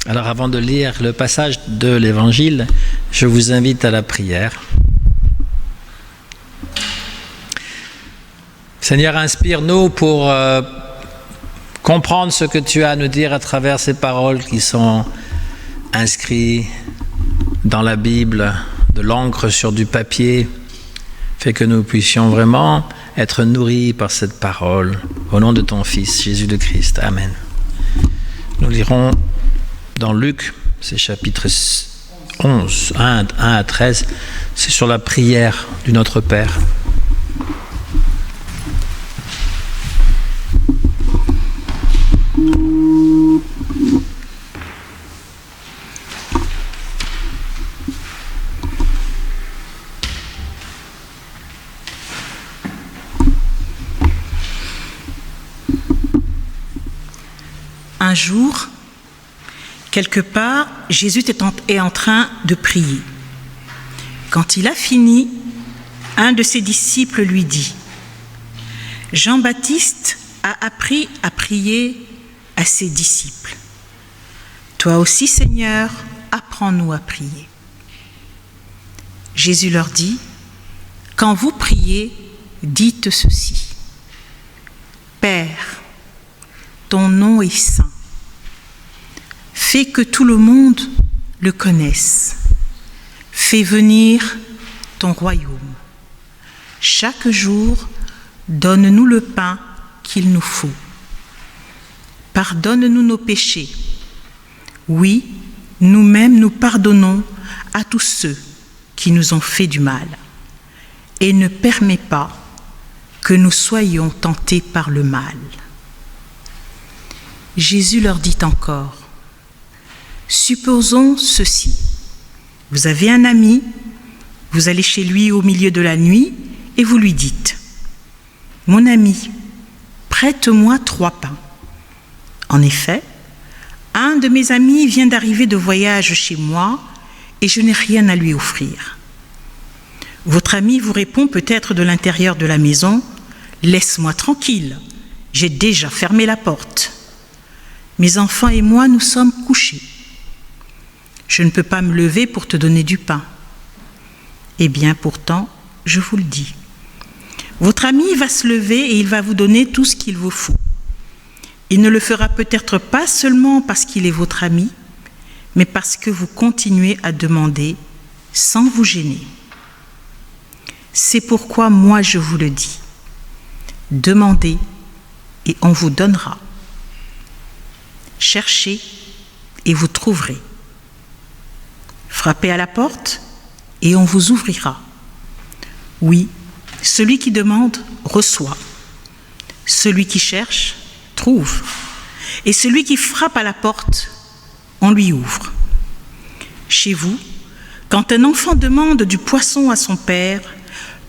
Alors avant de lire le passage de l'Évangile, je vous invite à la prière. Seigneur, inspire-nous pour comprendre ce que tu as à nous dire à travers ces paroles qui sont inscrites dans la Bible, de l'encre sur du papier. Fais que nous puissions vraiment être nourris par cette parole. Au nom de ton Fils, Jésus le Christ. Amen. Nous lirons dans Luc, c'est chapitre 11, 1 à 13. C'est sur la prière du Notre Père. Un jour, quelque part, Jésus est en train de prier. Quand il a fini, un de ses disciples lui dit : « Jean-Baptiste a appris à prier à ses disciples. Toi aussi, Seigneur, apprends-nous à prier. » Jésus leur dit : « Quand vous priez, dites ceci : Père, ton nom est saint. Fais que tout le monde le connaisse. Fais venir ton royaume. Chaque jour, donne-nous le pain qu'il nous faut. Pardonne-nous nos péchés. Oui, nous-mêmes nous pardonnons à tous ceux qui nous ont fait du mal. Et ne permets pas que nous soyons tentés par le mal. » Jésus leur dit encore : « Supposons ceci. Vous avez un ami, vous allez chez lui au milieu de la nuit et vous lui dites : « Mon ami, prête-moi 3 pains. » En effet, un de mes amis vient d'arriver de voyage chez moi et je n'ai rien à lui offrir. Votre ami vous répond peut-être de l'intérieur de la maison : « Laisse-moi tranquille, j'ai déjà fermé la porte. Mes enfants et moi, nous sommes couchés. Je ne peux pas me lever pour te donner du pain. » Eh bien, pourtant, je vous le dis, votre ami va se lever et il va vous donner tout ce qu'il vous faut. Il ne le fera peut-être pas seulement parce qu'il est votre ami, mais parce que vous continuez à demander sans vous gêner. C'est pourquoi moi je vous le dis. Demandez et on vous donnera. Cherchez et vous trouverez. Frappez à la porte et on vous ouvrira. Oui, celui qui demande reçoit. Celui qui cherche trouve. Et celui qui frappe à la porte, on lui ouvre. Chez vous, quand un enfant demande du poisson à son père,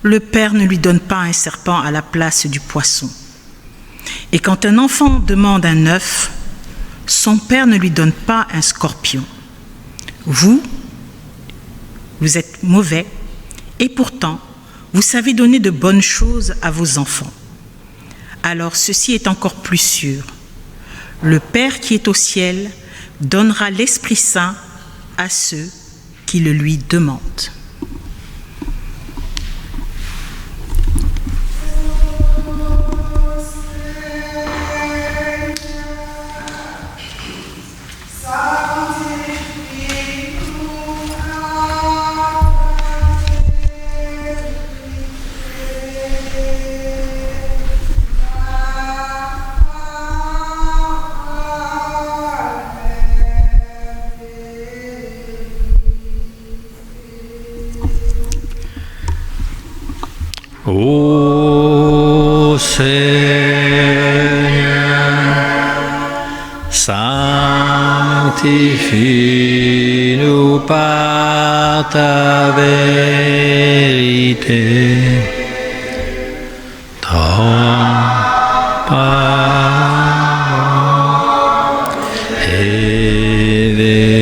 le père ne lui donne pas un serpent à la place du poisson. Et quand un enfant demande un œuf, son père ne lui donne pas un scorpion. Vous êtes mauvais et pourtant, vous savez donner de bonnes choses à vos enfants. Alors ceci est encore plus sûr. Le Père qui est au ciel donnera l'Esprit Saint à ceux qui le lui demandent. Ô Seigneur, sanctifie-nous par ta vérité. Ta parole est vérité.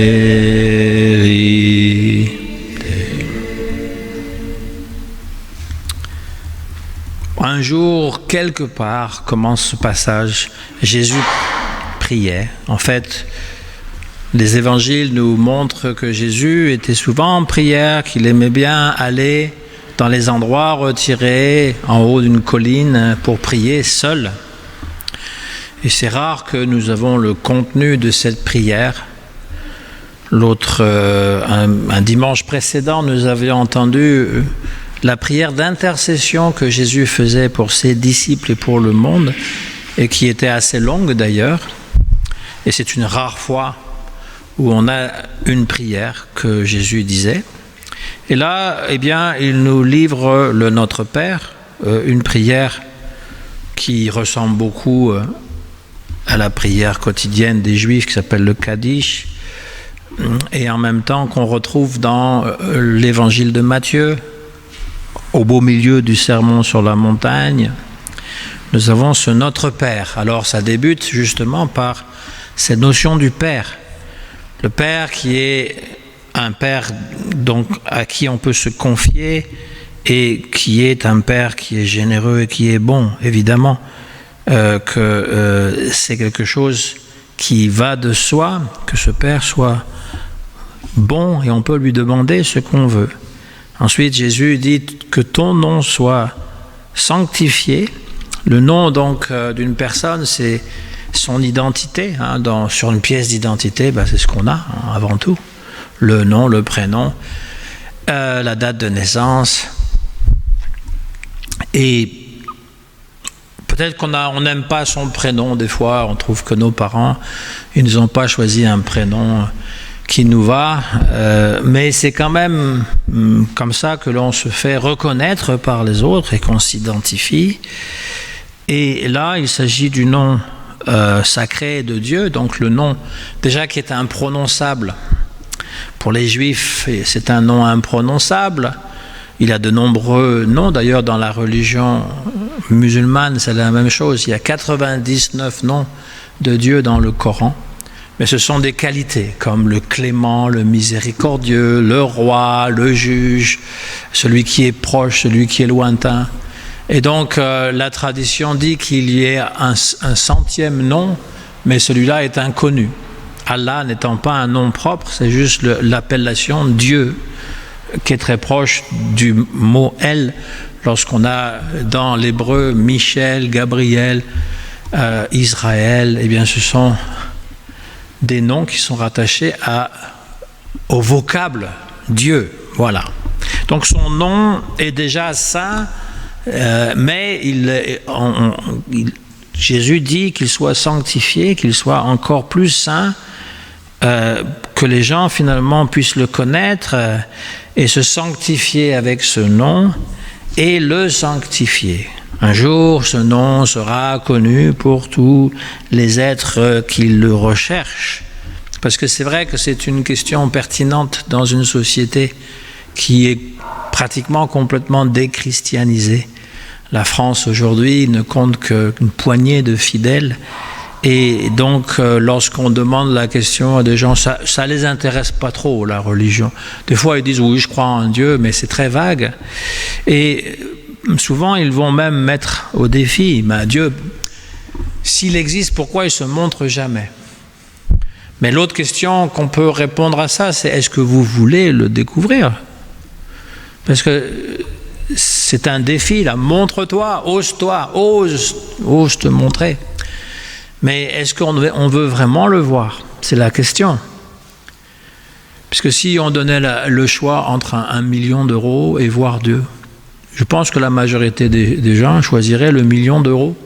Un jour, quelque part, commence ce passage, Jésus priait. En fait, Les évangiles nous montrent que Jésus était souvent en prière, qu'il aimait bien aller dans les endroits retirés en haut d'une colline pour prier seul. Et c'est rare que nous avons le contenu de cette prière. Un dimanche précédent, nous avions entendu la prière d'intercession que Jésus faisait pour ses disciples et pour le monde, et qui était assez longue d'ailleurs. Et c'est une rare fois où on a une prière que Jésus disait. Et là, eh bien, il nous livre le Notre Père, une prière qui ressemble beaucoup à la prière quotidienne des Juifs qui s'appelle le Kaddish, et en même temps qu'on retrouve dans l'évangile de Matthieu, au beau milieu du sermon sur la montagne. Nous avons ce Notre Père. Alors ça débute justement par cette notion du Père. Le Père qui est un Père donc à qui on peut se confier et qui est un Père qui est généreux et qui est bon, évidemment. C'est quelque chose qui va de soi, que ce Père soit bon et on peut lui demander ce qu'on veut. Ensuite, Jésus dit que ton nom soit sanctifié. Le nom donc d'une personne, c'est son identité. Sur une pièce d'identité, c'est ce qu'on a avant tout. Le nom, le prénom, la date de naissance. Et peut-être qu'on n'aime pas son prénom. Des fois, on trouve que nos parents, ils nous ont pas choisi un prénom qui nous va. Mais c'est quand même comme ça que l'on se fait reconnaître par les autres et qu'on s'identifie. Et là, il s'agit du nom sacré de Dieu, donc le nom déjà qui est imprononçable. Pour les Juifs, c'est un nom imprononçable. Il y a de nombreux noms, d'ailleurs dans la religion musulmane, c'est la même chose. Il y a 99 noms de Dieu dans le Coran, mais ce sont des qualités comme le clément, le miséricordieux, le roi, le juge, celui qui est proche, celui qui est lointain. Et donc la tradition dit qu'il y ait un centième nom, mais celui-là est inconnu. Allah n'étant pas un nom propre, c'est juste l'appellation Dieu, qui est très proche du mot El, lorsqu'on a dans l'hébreu Michel, Gabriel, Israël, eh bien ce sont des noms qui sont rattachés au vocable Dieu. Voilà. Donc son nom est déjà saint, mais Jésus dit qu'il soit sanctifié, qu'il soit encore plus saint, que les gens finalement puissent le connaître et se sanctifier avec ce nom et le sanctifier. Un jour, ce nom sera connu pour tous les êtres qui le recherchent. Parce que c'est vrai que c'est une question pertinente dans une société qui est pratiquement complètement déchristianisée. La France aujourd'hui ne compte qu'une poignée de fidèles. Et donc, lorsqu'on demande la question à des gens, ça les intéresse pas trop, la religion. Des fois, ils disent, oui, je crois en Dieu, mais c'est très vague. Et souvent, ils vont même mettre au défi, Dieu, s'il existe, pourquoi il se montre jamais? Mais l'autre question qu'on peut répondre à ça, c'est, est-ce que vous voulez le découvrir? Parce que c'est un défi, là. Montre-toi, ose te montrer. Mais est-ce qu'on veut vraiment le voir? C'est la question. Puisque si on donnait le choix entre 1 million d'euros et voir Dieu, je pense que la majorité des gens choisiraient le 1 million d'euros.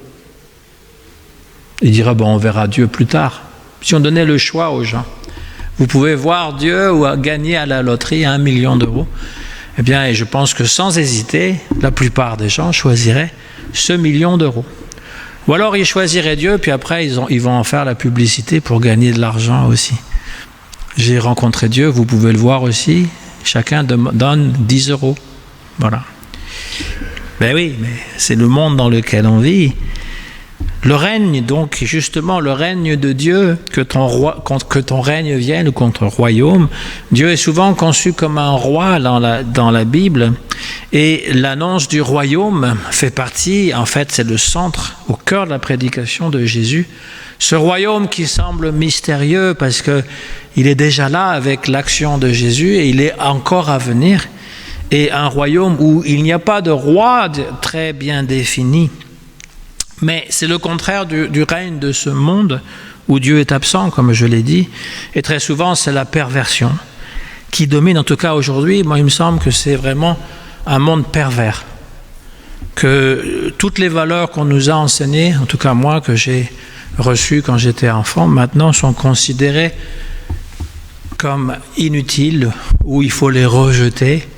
Ils diraient, on verra Dieu plus tard. Si on donnait le choix aux gens, vous pouvez voir Dieu ou gagner à la loterie 1 million d'euros. Eh bien, et je pense que sans hésiter, la plupart des gens choisiraient ce 1 million d'euros. Ou alors ils choisiraient Dieu, puis après ils vont en faire la publicité pour gagner de l'argent aussi. J'ai rencontré Dieu, vous pouvez le voir aussi, chacun donne 10 euros. Voilà. Ben oui, mais c'est le monde dans lequel on vit. Le règne, donc, justement, le règne de Dieu, que ton règne vienne ou que ton royaume. Dieu est souvent conçu comme un roi dans la Bible. Et l'annonce du royaume fait partie, en fait, c'est le centre, au cœur de la prédication de Jésus. Ce royaume qui semble mystérieux parce qu'il est déjà là avec l'action de Jésus et il est encore à venir. Et un royaume où il n'y a pas de roi très bien défini. Mais c'est le contraire du règne de ce monde où Dieu est absent, comme je l'ai dit. Et très souvent, c'est la perversion qui domine. En tout cas, aujourd'hui, moi, il me semble que c'est vraiment un monde pervers. Que toutes les valeurs qu'on nous a enseignées, en tout cas moi, que j'ai reçues quand j'étais enfant, maintenant sont considérées comme inutiles ou il faut les rejeter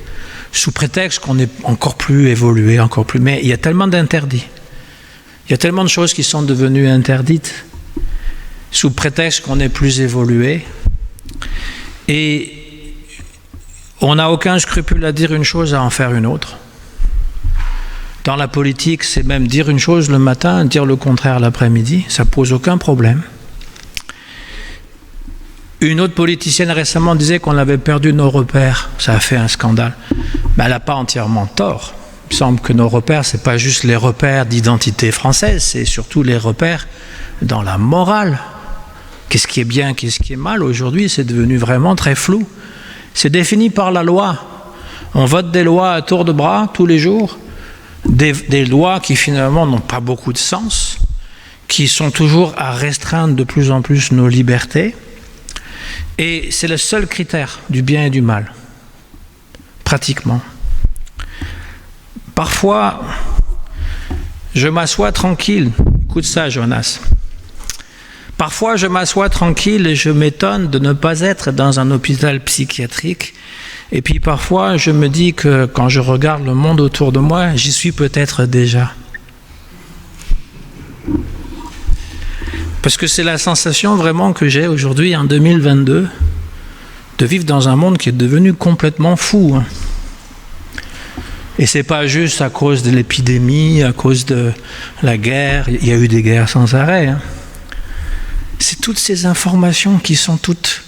sous prétexte qu'on est encore plus évolué, encore plus. Mais il y a tellement d'interdits. Il y a tellement de choses qui sont devenues interdites sous prétexte qu'on est plus évolué. Et on n'a aucun scrupule à dire une chose, à en faire une autre. Dans la politique, c'est même dire une chose le matin, dire le contraire l'après-midi. Ça ne pose aucun problème. Une autre politicienne récemment disait qu'on avait perdu nos repères. Ça a fait un scandale. Mais elle n'a pas entièrement tort. Il me semble que nos repères, ce n'est pas juste les repères d'identité française, c'est surtout les repères dans la morale. Qu'est-ce qui est bien, qu'est-ce qui est mal? Aujourd'hui, c'est devenu vraiment très flou. C'est défini par la loi. On vote des lois à tour de bras tous les jours, des lois qui finalement n'ont pas beaucoup de sens, qui sont toujours à restreindre de plus en plus nos libertés. Et c'est le seul critère du bien et du mal, pratiquement. Parfois, je m'assois tranquille. Écoute ça, Jonas. Parfois, je m'assois tranquille et je m'étonne de ne pas être dans un hôpital psychiatrique. Et puis parfois, je me dis que quand je regarde le monde autour de moi, j'y suis peut-être déjà. Parce que c'est la sensation vraiment que j'ai aujourd'hui, en 2022, de vivre dans un monde qui est devenu complètement fou. Et c'est pas juste à cause de l'épidémie, à cause de la guerre. Il y a eu des guerres sans arrêt. C'est toutes ces informations qui sont toutes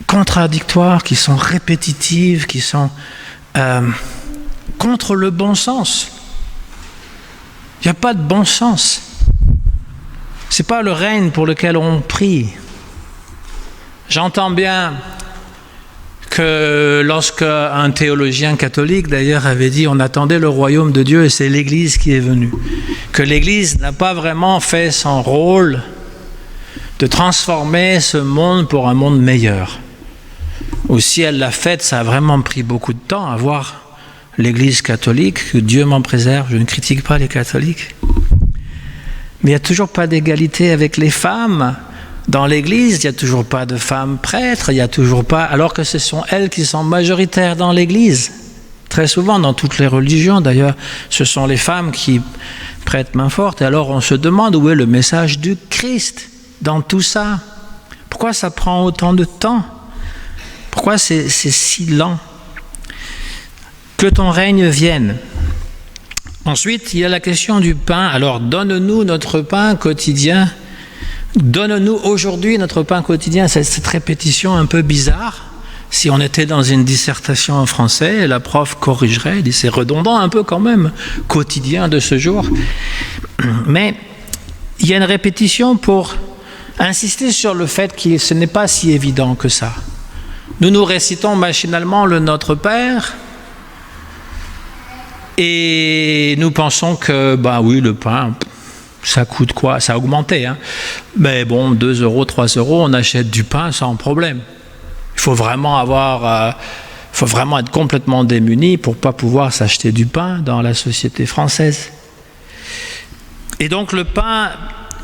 contradictoires, qui sont répétitives, qui sont contre le bon sens. Il n'y a pas de bon sens. C'est pas le règne pour lequel on prie. J'entends bien que lorsque un théologien catholique d'ailleurs avait dit on attendait le royaume de Dieu et c'est l'Église qui est venue, que l'Église n'a pas vraiment fait son rôle de transformer ce monde pour un monde meilleur. Ou si elle l'a fait, ça a vraiment pris beaucoup de temps à voir l'Église catholique, que Dieu m'en préserve, je ne critique pas les catholiques. Mais il n'y a toujours pas d'égalité avec les femmes. Dans l'Église, il n'y a toujours pas de femmes prêtres, il n'y a toujours pas, alors que ce sont elles qui sont majoritaires dans l'Église. Très souvent, dans toutes les religions d'ailleurs, ce sont les femmes qui prêtent main forte. Et alors on se demande où est le message du Christ dans tout ça. Pourquoi ça prend autant de temps? Pourquoi c'est si lent? Que ton règne vienne. Ensuite, il y a la question du pain. Alors donne-nous notre pain quotidien. Donne-nous aujourd'hui notre pain quotidien. Cette répétition un peu bizarre. Si on était dans une dissertation en français, la prof corrigerait, elle dit c'est redondant un peu quand même, quotidien de ce jour. Mais il y a une répétition pour insister sur le fait que ce n'est pas si évident que ça. Nous récitons machinalement le Notre Père et nous pensons que, bah oui, le pain, ça coûte quoi? Ça a augmenté, hein. Mais bon, 2 euros, 3 euros, on achète du pain sans problème. Il faut vraiment être complètement démuni pour ne pas pouvoir s'acheter du pain dans la société française. Et donc le pain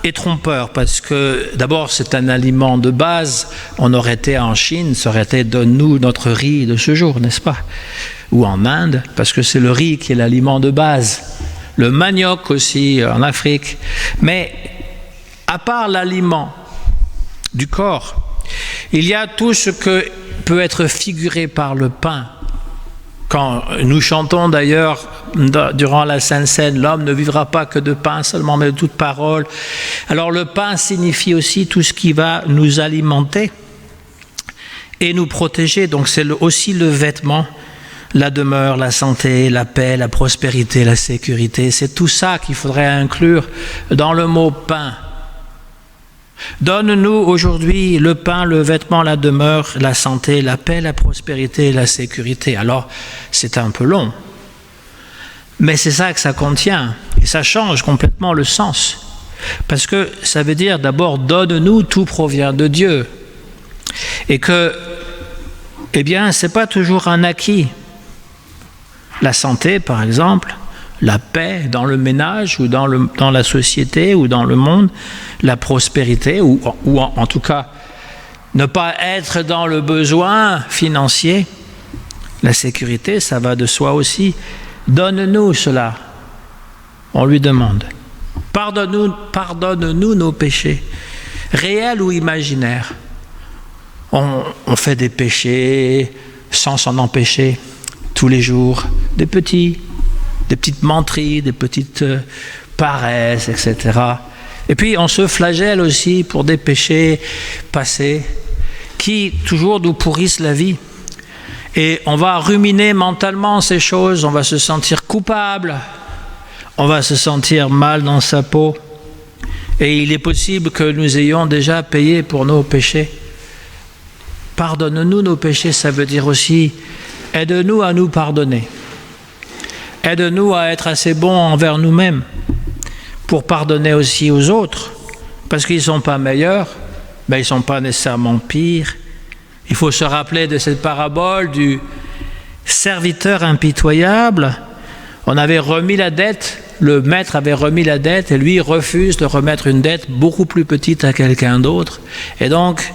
est trompeur parce que d'abord c'est un aliment de base. On aurait été en Chine, ça aurait été donne-nous notre riz de ce jour, n'est-ce pas? Ou en Inde, parce que c'est le riz qui est l'aliment de base. Le manioc aussi en Afrique. Mais à part l'aliment du corps, il y a tout ce que peut être figuré par le pain. Quand nous chantons d'ailleurs durant la Sainte Seine, l'homme ne vivra pas que de pain seulement, mais de toute parole. Alors le pain signifie aussi tout ce qui va nous alimenter et nous protéger. Donc c'est aussi le vêtement, la demeure, la santé, la paix, la prospérité, la sécurité. C'est tout ça qu'il faudrait inclure dans le mot pain. Donne-nous aujourd'hui le pain, le vêtement, la demeure, la santé, la paix, la prospérité, la sécurité. Alors, c'est un peu long, mais c'est ça que ça contient, et ça change complètement le sens. Parce que ça veut dire d'abord, donne-nous, tout provient de Dieu. Et que, eh bien, ce n'est pas toujours un acquis. La santé, par exemple, la paix dans le ménage ou dans la société ou dans le monde, la prospérité ou en tout cas ne pas être dans le besoin financier, la sécurité, ça va de soi aussi. Donne-nous cela, on lui demande. Pardonne-nous nos péchés, réels ou imaginaires. On fait des péchés sans s'en empêcher tous les jours, des petites menteries, des petites paresses, etc. Et puis on se flagelle aussi pour des péchés passés qui toujours nous pourrissent la vie. Et on va ruminer mentalement ces choses, on va se sentir coupable, on va se sentir mal dans sa peau. Et il est possible que nous ayons déjà payé pour nos péchés. Pardonne-nous nos péchés, ça veut dire aussi aide-nous à nous pardonner. Aide-nous à être assez bons envers nous-mêmes pour pardonner aussi aux autres, parce qu'ils ne sont pas meilleurs, mais ils ne sont pas nécessairement pires. Il faut se rappeler de cette parabole du serviteur impitoyable. On avait remis la dette, le maître avait remis la dette et lui refuse de remettre une dette beaucoup plus petite à quelqu'un d'autre. Et donc,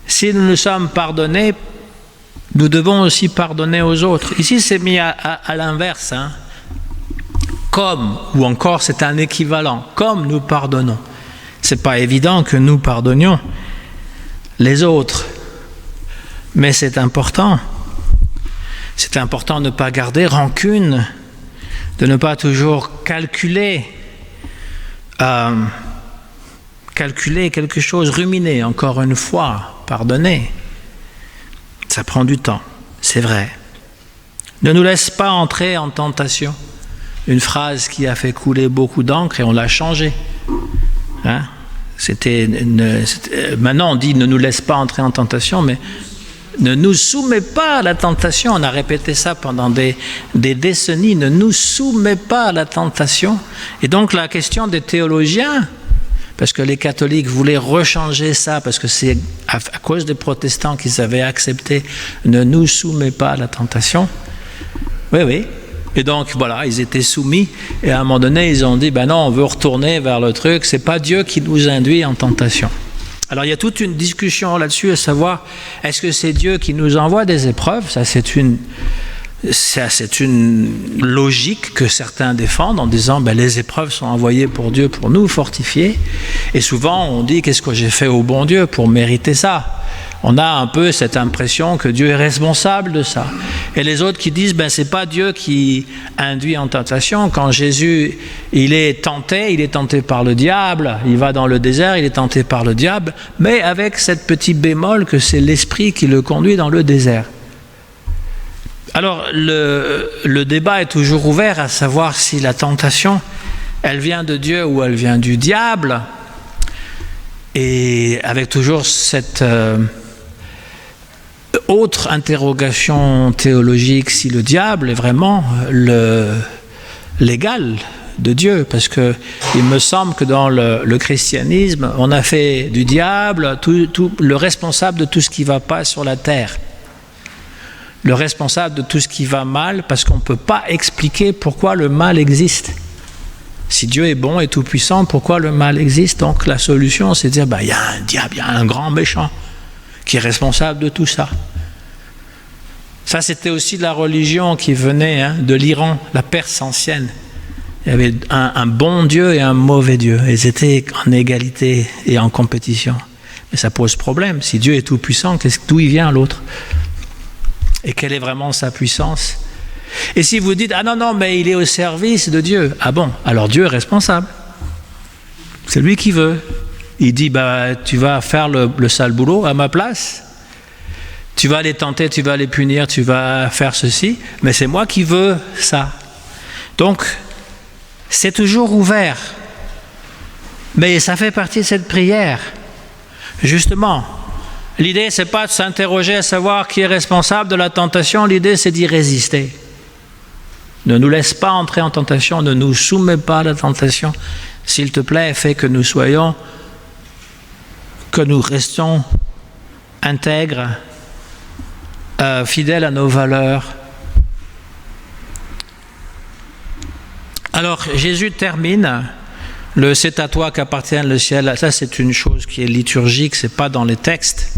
si nous nous sommes pardonnés, nous devons aussi pardonner aux autres. Ici, c'est mis à l'inverse. Hein. Comme, ou encore c'est un équivalent, comme nous pardonnons. Ce n'est pas évident que nous pardonnions les autres, mais c'est important. C'est important de ne pas garder rancune, de ne pas toujours calculer quelque chose, ruminer, encore une fois, pardonner. Ça prend du temps, c'est vrai. Ne nous laisse pas entrer en tentation. Une phrase qui a fait couler beaucoup d'encre et on l'a changée. Hein? Maintenant on dit ne nous laisse pas entrer en tentation, mais ne nous soumets pas à la tentation. On a répété ça pendant des décennies. Ne nous soumets pas à la tentation. Et donc la question des théologiens, parce que les catholiques voulaient rechanger ça, parce que c'est à cause des protestants qu'ils avaient accepté « ne nous soumets pas à la tentation ». Oui. Et donc voilà, ils étaient soumis, et à un moment donné, ils ont dit « ben non, on veut retourner vers le truc, c'est pas Dieu qui nous induit en tentation ». Alors il y a toute une discussion là-dessus, à savoir, est-ce que c'est Dieu qui nous envoie des épreuves ? Ça, c'est une logique que certains défendent en disant les épreuves sont envoyées pour Dieu pour nous fortifier. Et souvent on dit qu'est-ce que j'ai fait au bon Dieu pour mériter ça ? On a un peu cette impression que Dieu est responsable de ça. Et les autres qui disent c'est pas Dieu qui induit en tentation. Quand Jésus il est tenté par le diable, il va dans le désert, il est tenté par le diable, mais avec cette petite bémol que c'est l'esprit qui le conduit dans le désert. Alors le débat est toujours ouvert à savoir si la tentation, elle vient de Dieu ou elle vient du diable, et avec toujours cette autre interrogation théologique, si le diable est vraiment l'égal de Dieu, parce que il me semble que dans le christianisme, on a fait du diable le responsable de tout ce qui ne va pas sur la terre. Le responsable de tout ce qui va mal, parce qu'on ne peut pas expliquer pourquoi le mal existe. Si Dieu est bon et tout-puissant, pourquoi le mal existe ? Donc la solution, c'est de dire, il y a un diable, il y a un grand méchant qui est responsable de tout ça. Ça, c'était aussi la religion qui venait de l'Iran, la Perse ancienne. Il y avait un bon Dieu et un mauvais Dieu. Ils étaient en égalité et en compétition. Mais ça pose problème. Si Dieu est tout-puissant, d'où il vient l'autre ? Et quelle est vraiment sa puissance ? Et si vous dites, ah non, mais il est au service de Dieu, ah bon, alors Dieu est responsable. C'est lui qui veut. Il dit, tu vas faire le sale boulot à ma place. Tu vas les tenter, tu vas les punir, tu vas faire ceci, mais c'est moi qui veux ça. Donc, c'est toujours ouvert. Mais ça fait partie de cette prière. Justement, l'idée, c'est pas de s'interroger à savoir qui est responsable de la tentation, l'idée, c'est d'y résister. Ne nous laisse pas entrer en tentation, ne nous soumets pas à la tentation. S'il te plaît, fais que nous restions intègres, fidèles à nos valeurs. Alors, Jésus termine le « c'est à toi qu'appartient le ciel ». Ça, c'est une chose qui est liturgique, c'est pas dans les textes.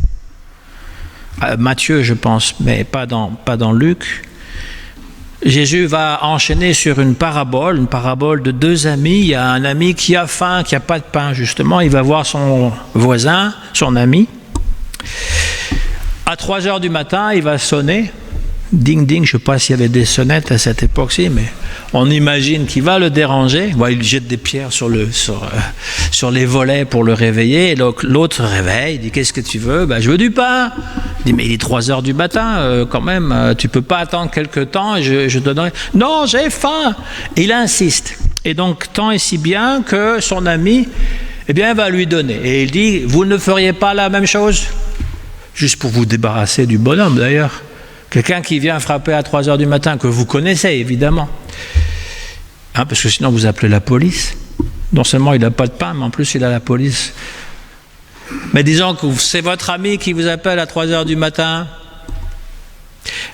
Matthieu, je pense, mais pas dans Luc. Jésus va enchaîner sur une parabole de deux amis. Il y a un ami qui a faim, qui n'a pas de pain, justement. Il va voir son voisin, son ami. À 3h du matin, il va sonner. Ding, ding, je ne sais pas s'il y avait des sonnettes à cette époque-ci, mais on imagine qu'il va le déranger. Il jette des pierres sur les volets pour le réveiller. Et l'autre se réveille, il dit, qu'est-ce que tu veux ? Je veux du pain. Il dit, mais il est 3h du matin, quand même, tu ne peux pas attendre quelque temps et je te donnerai. Non, j'ai faim. Et il insiste. Et donc, tant et si bien que son ami, va lui donner. Et il dit, vous ne feriez pas la même chose ? Juste pour vous débarrasser du bonhomme, d'ailleurs. Quelqu'un qui vient frapper à 3h du matin, que vous connaissez évidemment, parce que sinon vous appelez la police. Non seulement il n'a pas de pain, mais en plus il a la police. Mais disons que c'est votre ami qui vous appelle à 3h du matin,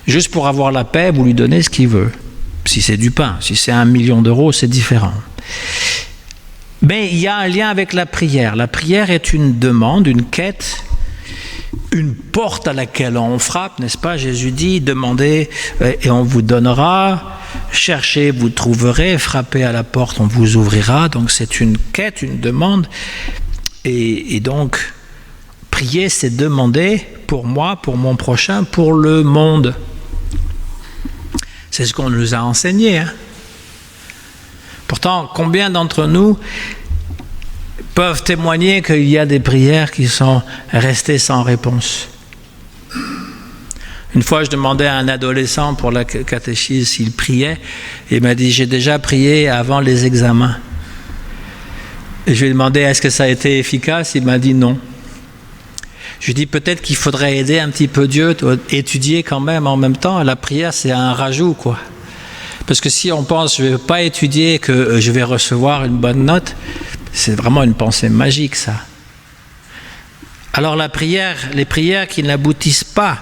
juste pour avoir la paix, vous lui donnez ce qu'il veut. Si c'est du pain, si c'est 1 million d'euros, c'est différent. Mais il y a un lien avec la prière. La prière est une demande, une quête, une porte à laquelle on frappe, n'est-ce pas ? Jésus dit, demandez et on vous donnera, cherchez, vous trouverez, frappez à la porte, on vous ouvrira. Donc c'est une quête, une demande. Et donc, prier, c'est demander pour moi, pour mon prochain, pour le monde. C'est ce qu'on nous a enseigné. Pourtant, combien d'entre nous peuvent témoigner qu'il y a des prières qui sont restées sans réponse. Une fois, je demandais à un adolescent pour la catéchisme s'il priait, et il m'a dit, j'ai déjà prié avant les examens. Et je lui ai demandé, est-ce que ça a été efficace ? Il m'a dit non. Je lui ai dit, peut-être qu'il faudrait aider un petit peu Dieu, étudier quand même en même temps. La prière, c'est un rajout, quoi. Parce que si on pense, je ne vais pas étudier, que je vais recevoir une bonne note, c'est vraiment une pensée magique, ça. Alors la prière, les prières qui n'aboutissent pas,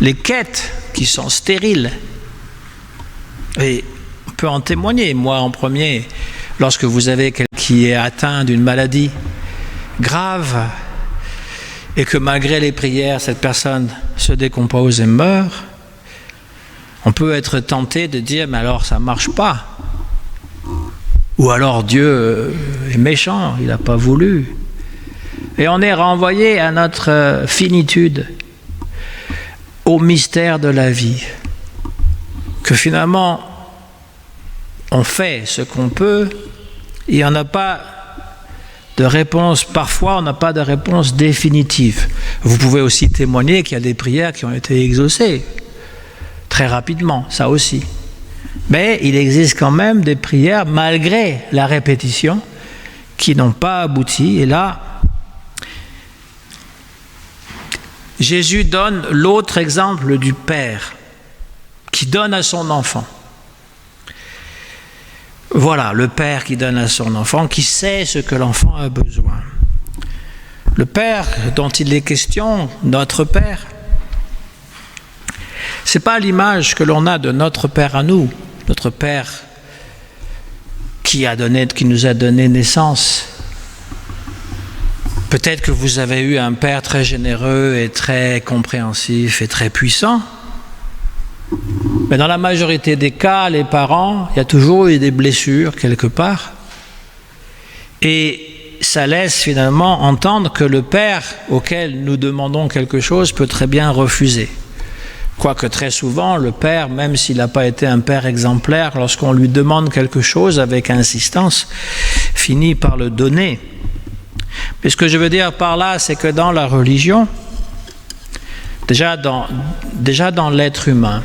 les quêtes qui sont stériles, et on peut en témoigner, moi en premier, lorsque vous avez quelqu'un qui est atteint d'une maladie grave, et que malgré les prières, cette personne se décompose et meurt, on peut être tenté de dire, mais alors ça ne marche pas. Ou alors Dieu est méchant, il n'a pas voulu. Et on est renvoyé à notre finitude, au mystère de la vie. Que finalement, on fait ce qu'on peut, et on n'a pas de réponse, parfois on n'a pas de réponse définitive. Vous pouvez aussi témoigner qu'il y a des prières qui ont été exaucées, très rapidement, ça aussi. Mais il existe quand même des prières, malgré la répétition, qui n'ont pas abouti. Et là, Jésus donne l'autre exemple du Père, qui donne à son enfant. Voilà, le Père qui donne à son enfant, qui sait ce que l'enfant a besoin. Le Père dont il est question, notre Père, ce n'est pas l'image que l'on a de notre Père à nous, notre Père qui nous a donné naissance. Peut-être que vous avez eu un Père très généreux et très compréhensif et très puissant. Mais dans la majorité des cas, les parents, il y a toujours eu des blessures quelque part. Et ça laisse finalement entendre que le Père auquel nous demandons quelque chose peut très bien refuser. Quoique très souvent, le père, même s'il n'a pas été un père exemplaire, lorsqu'on lui demande quelque chose avec insistance, finit par le donner. Mais ce que je veux dire par là, c'est que dans la religion, déjà dans l'être humain,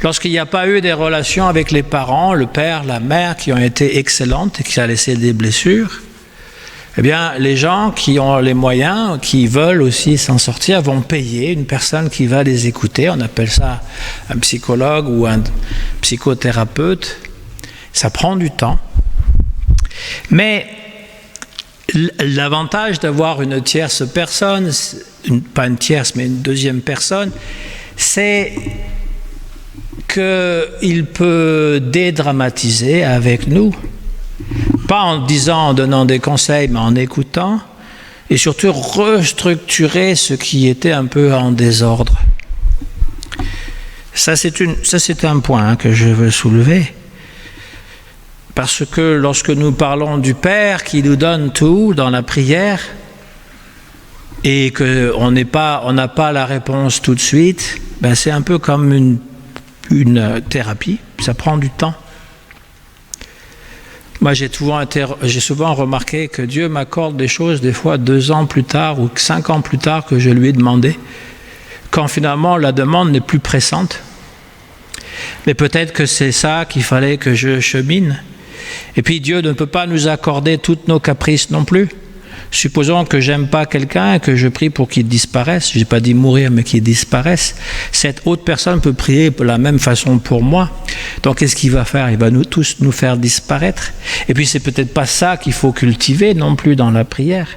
lorsqu'il n'y a pas eu des relations avec les parents, le père, la mère, qui ont été excellentes et qui a laissé des blessures, eh bien, les gens qui ont les moyens, qui veulent aussi s'en sortir, vont payer une personne qui va les écouter. On appelle ça un psychologue ou un psychothérapeute. Ça prend du temps. Mais l'avantage d'avoir une tierce personne, pas une tierce, mais une deuxième personne, c'est qu'il peut dédramatiser avec nous. Pas en disant, en donnant des conseils, mais en écoutant, et surtout restructurer ce qui était un peu en désordre. Ça, c'est un point que je veux soulever. Parce que lorsque nous parlons du Père qui nous donne tout dans la prière, et qu'on n'a pas la réponse tout de suite, ben c'est un peu comme une thérapie, ça prend du temps. Moi, j'ai souvent remarqué que Dieu m'accorde des choses, des fois 2 ans plus tard ou 5 ans plus tard que je lui ai demandé, quand finalement la demande n'est plus pressante. Mais peut-être que c'est ça qu'il fallait que je chemine. Et puis Dieu ne peut pas nous accorder toutes nos caprices non plus. Supposons que j'aime pas quelqu'un et que je prie pour qu'il disparaisse. Je n'ai pas dit mourir, mais qu'il disparaisse. Cette autre personne peut prier de la même façon pour moi. Donc qu'est-ce qu'il va faire? Il va tous nous faire disparaître. Et puis c'est peut-être pas ça qu'il faut cultiver non plus dans la prière.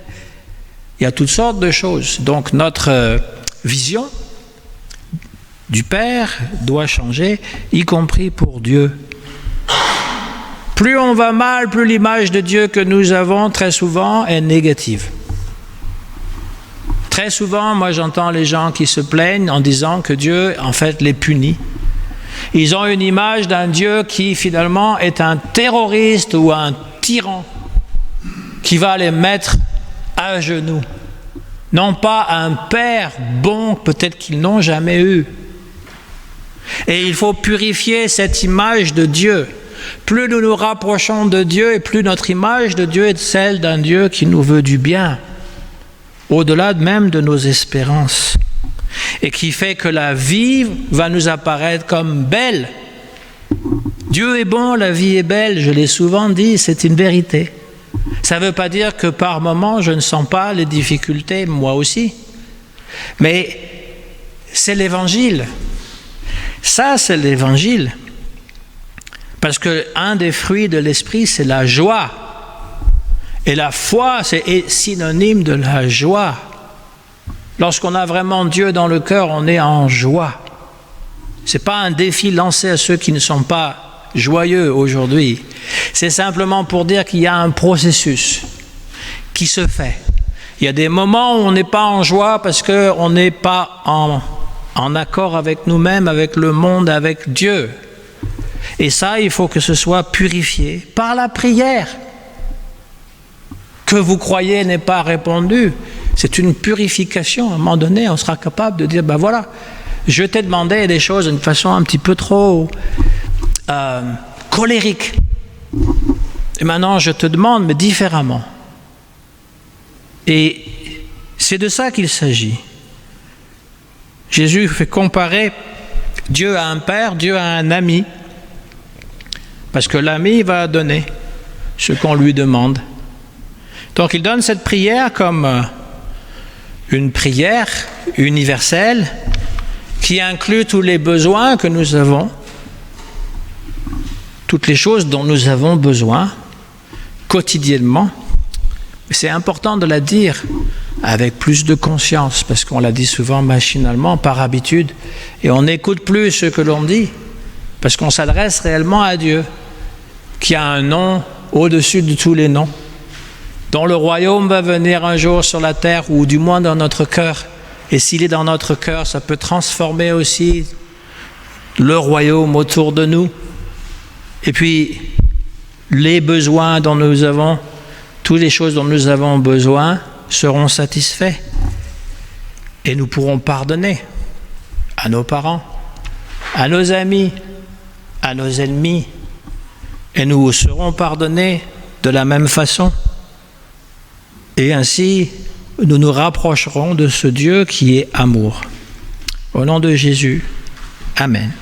Il y a toutes sortes de choses. Donc notre vision du Père doit changer, y compris pour Dieu. Plus on va mal, plus l'image de Dieu que nous avons très souvent est négative. Très souvent, moi j'entends les gens qui se plaignent en disant que Dieu en fait les punit. Ils ont une image d'un Dieu qui finalement est un terroriste ou un tyran qui va les mettre à genoux. Non pas un Père bon, peut-être qu'ils n'ont jamais eu. Et il faut purifier cette image de Dieu. Plus nous nous rapprochons de Dieu et plus notre image de Dieu est celle d'un Dieu qui nous veut du bien, au-delà même de nos espérances, et qui fait que la vie va nous apparaître comme belle. Dieu est bon, la vie est belle, je l'ai souvent dit, c'est une vérité. Ça ne veut pas dire que par moments je ne sens pas les difficultés, moi aussi. Mais c'est l'Évangile. Ça, c'est l'Évangile. Parce qu'un des fruits de l'esprit, c'est la joie. Et la foi, c'est synonyme de la joie. Lorsqu'on a vraiment Dieu dans le cœur, on est en joie. Ce n'est pas un défi lancé à ceux qui ne sont pas joyeux aujourd'hui. C'est simplement pour dire qu'il y a un processus qui se fait. Il y a des moments où on n'est pas en joie parce qu'on n'est pas en accord avec nous-mêmes, avec le monde, avec Dieu. Et ça, il faut que ce soit purifié par la prière. Que vous croyez n'est pas répondu, c'est une purification. À un moment donné, on sera capable de dire, ben voilà, je t'ai demandé des choses d'une façon un petit peu trop colérique. Et maintenant, je te demande, mais différemment. Et c'est de ça qu'il s'agit. Jésus fait comparer Dieu à un père, Dieu à un ami. Parce que l'ami va donner ce qu'on lui demande. Donc il donne cette prière comme une prière universelle qui inclut tous les besoins que nous avons, toutes les choses dont nous avons besoin quotidiennement. C'est important de la dire avec plus de conscience, parce qu'on la dit souvent machinalement, par habitude, et on n'écoute plus ce que l'on dit, parce qu'on s'adresse réellement à Dieu, qui a un nom au-dessus de tous les noms, dont le royaume va venir un jour sur la terre, ou du moins dans notre cœur. Et s'il est dans notre cœur, ça peut transformer aussi le royaume autour de nous. Et puis, les besoins dont nous avons, toutes les choses dont nous avons besoin seront satisfaits. Et nous pourrons pardonner à nos parents, à nos amis, à nos ennemis, et nous vous serons pardonnés de la même façon. Et ainsi, nous nous rapprocherons de ce Dieu qui est amour. Au nom de Jésus, Amen.